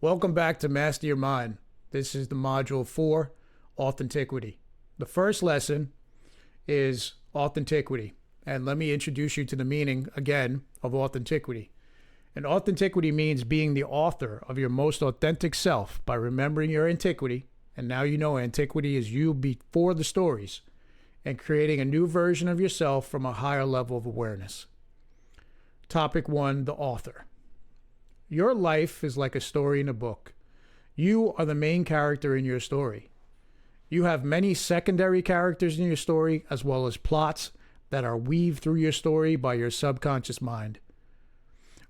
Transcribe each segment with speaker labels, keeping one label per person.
Speaker 1: Welcome back to Master Your Mind. This is the module 4, Authentiquity. The first lesson is Authentiquity. And let me introduce you to the meaning, again, of Authentiquity. And Authentiquity means being the author of your most authentic self by remembering your antiquity. And now you know antiquity is you before the stories, and creating a new version of yourself from a higher level of awareness. Topic 1, the author. Your life is like a story in a book. You are the main character in your story. You have many secondary characters in your story, as well as plots that are weaved through your story by your subconscious mind.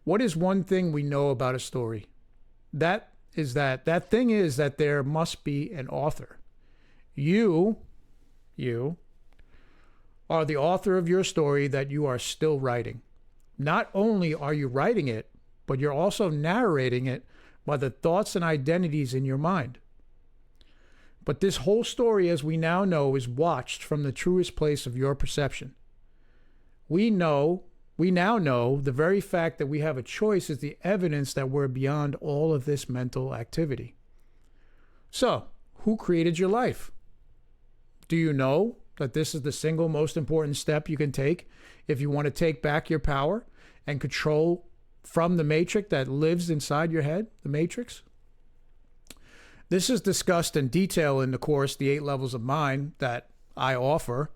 Speaker 1: What is one thing we know about a story? That thing is that there must be an author. You are the author of your story that you are still writing. Not only are you writing it, but you're also narrating it by the thoughts and identities in your mind. But this whole story, as we now know, is watched from the truest place of your perception. We now know the very fact that we have a choice is the evidence that we're beyond all of this mental activity. So, who created your life? Do you know that this is the single most important step you can take if you want to take back your power and control from the matrix that lives inside your head, the matrix? This is discussed in detail in the course, The 8 Levels of Mind, that I offer.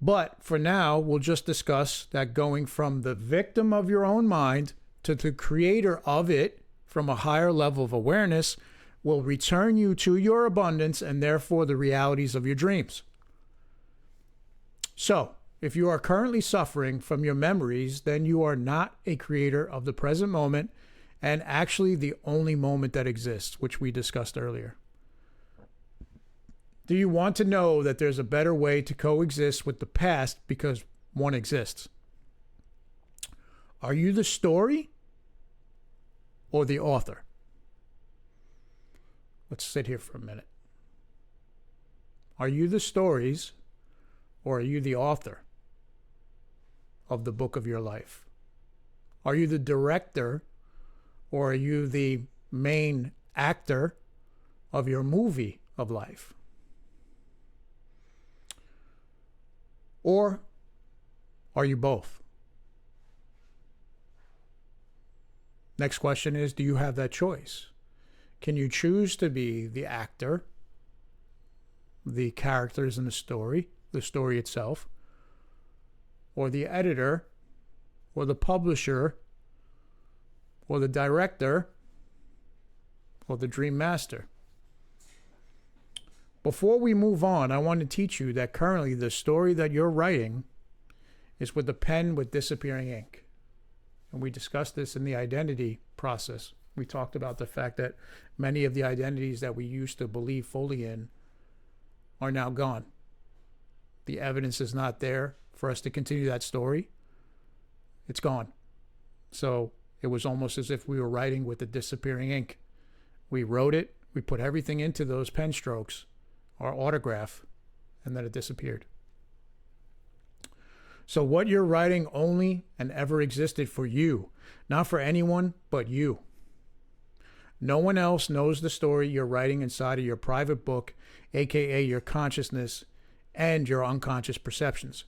Speaker 1: But for now, we'll just discuss that going from the victim of your own mind to the creator of it from a higher level of awareness will return you to your abundance and therefore the realities of your dreams. So, if you are currently suffering from your memories, then you are not a creator of the present moment and actually the only moment that exists, which we discussed earlier. Do you want to know that there's a better way to coexist with the past because one exists? Are you the story or the author? Let's sit here for a minute. Are you the stories or are you the author of the book of your life? Are you the director or are you the main actor of your movie of life? Or are you both? Next question is, do you have that choice? Can you choose to be the actor, the characters in the story itself, or the editor, or the publisher, or the director, or the dream master? Before we move on, I want to teach you that currently the story that you're writing is with a pen with disappearing ink. And we discussed this in the identity process. We talked about the fact that many of the identities that we used to believe fully in are now gone. The evidence is not there for us to continue that story. It's gone. So it was almost as if we were writing with the disappearing ink. We wrote it, we put everything into those pen strokes, our autograph, and then it disappeared. So what you're writing only and ever existed for you, not for anyone but you. No one else knows the story you're writing inside of your private book, aka your consciousness and your unconscious perceptions.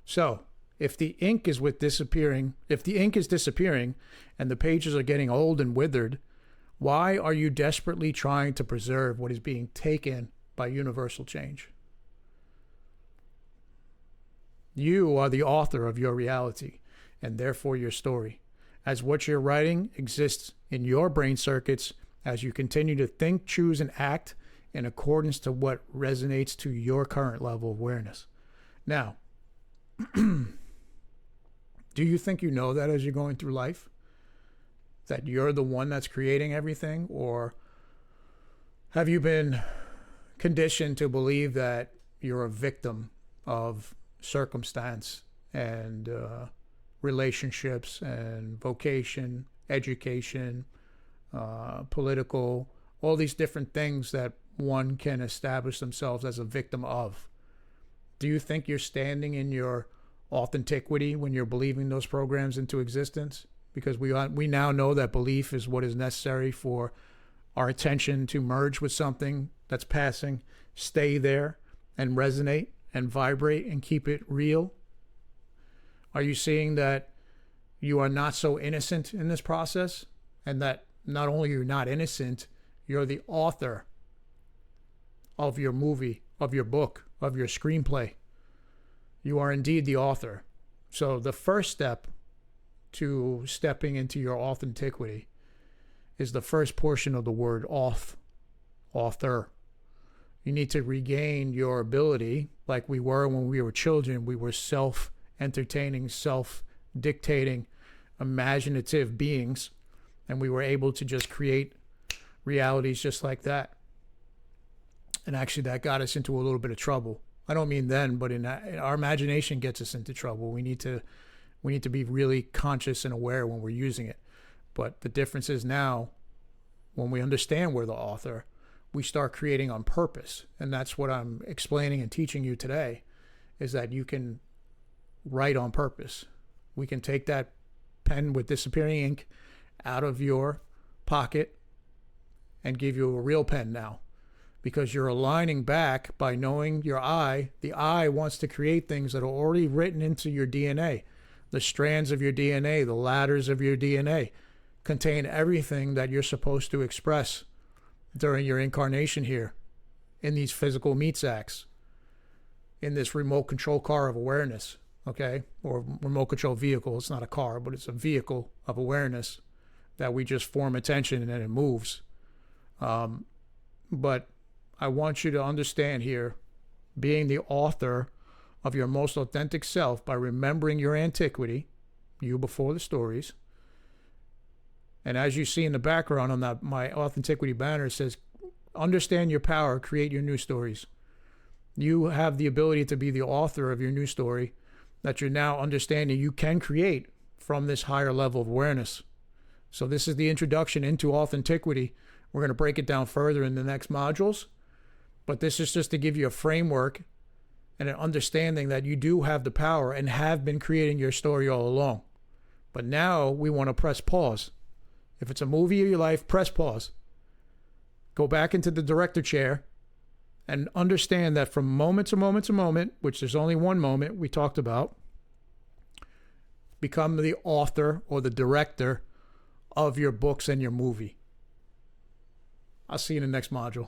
Speaker 1: So, if the ink is disappearing and the pages are getting old and withered, why are you desperately trying to preserve what is being taken by universal change? You are the author of your reality and therefore your story, as what you're writing exists in your brain circuits as you continue to think, choose, and act in accordance to what resonates to your current level of awareness. Now, do you think you know that as you're going through life? That you're the one that's creating everything? Or have you been conditioned to believe that you're a victim of circumstance and relationships and vocation, education, political, all these different things that one can establish themselves as a victim of? Do you think you're standing in your authenticity when you're believing those programs into existence? Because we now know that belief is what is necessary for our attention to merge with something that's passing, stay there and resonate and vibrate and keep it real? Are you seeing that you are not so innocent in this process, and that not only you're not innocent, you're the author of your movie, of your book, of your screenplay? You are indeed the author. So the first step to stepping into your authenticity is the first portion of the word author. You need to regain your ability, like we were when we were children. We were self-entertaining, self-dictating, imaginative beings, and we were able to just create realities just like that. And actually that got us into a little bit of trouble. I don't mean then, but in our imagination gets us into trouble. We need to be really conscious and aware when we're using it. But the difference is now, when we understand we're the author, we start creating on purpose. And that's what I'm explaining and teaching you today, is that you can write on purpose. We can take that pen with disappearing ink out of your pocket and give you a real pen now, because you're aligning back by knowing your I. The I wants to create things that are already written into your DNA. The strands of your DNA, the ladders of your DNA contain everything that you're supposed to express during your incarnation here in these physical meat sacks, in this remote control car of awareness, okay? Or remote control vehicle. It's not a car, but it's a vehicle of awareness that we just form attention and then it moves. But I want you to understand here, being the author of your most authentic self by remembering your antiquity, you before the stories. And as you see in the background on that my Authentiquity banner, it says, understand your power, create your new stories. You have the ability to be the author of your new story that you're now understanding you can create from this higher level of awareness. So this is the introduction into Authentiquity. We're going to break it down further in the next modules. But this is just to give you a framework and an understanding that you do have the power and have been creating your story all along. But now we want to press pause. If it's a movie of your life, press pause. Go back into the director chair and understand that from moment to moment to moment, which there's only one moment we talked about, become the author or the director of your books and your movie. I'll see you in the next module.